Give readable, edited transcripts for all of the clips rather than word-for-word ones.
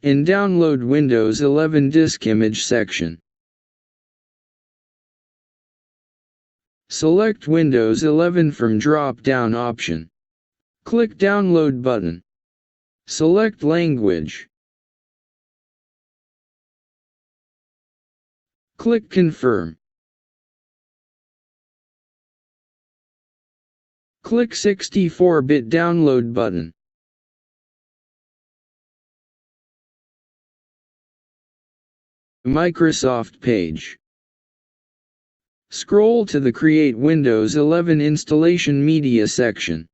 In Download Windows 11 Disk Image section, select Windows 11 from drop-down option. Click Download button. Select Language. Click Confirm. Click 64-bit Download button. Microsoft page. Scroll to the Create Windows 11 Installation Media section.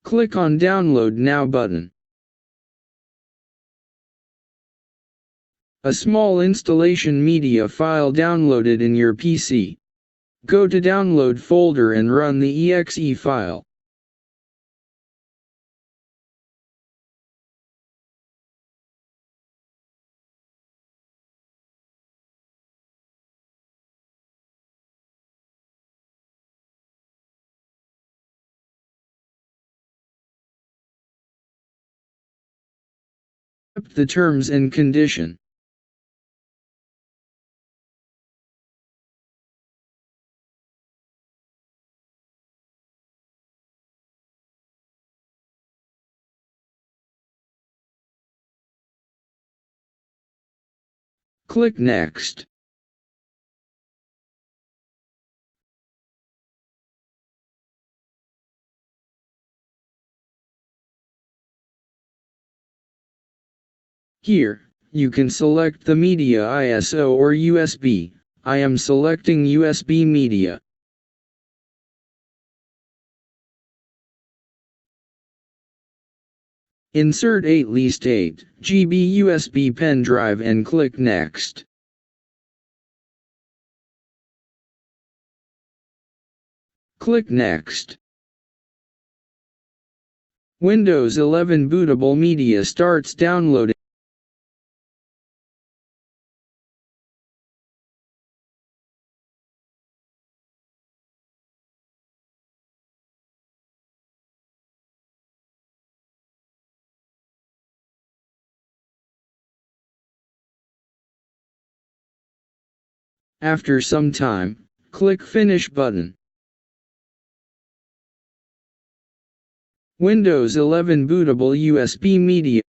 Click on Download Now button. A small installation media file downloaded in your PC. Go to Download folder and run the exe file. Accept the terms and condition. Click Next. Here, you can select the media ISO or USB. I am selecting USB media. Insert at least 8 GB USB pen drive and click Next. Click Next. Windows 11 Bootable Media starts downloading. After some time, click Finish button. Windows 11 Bootable USB Media.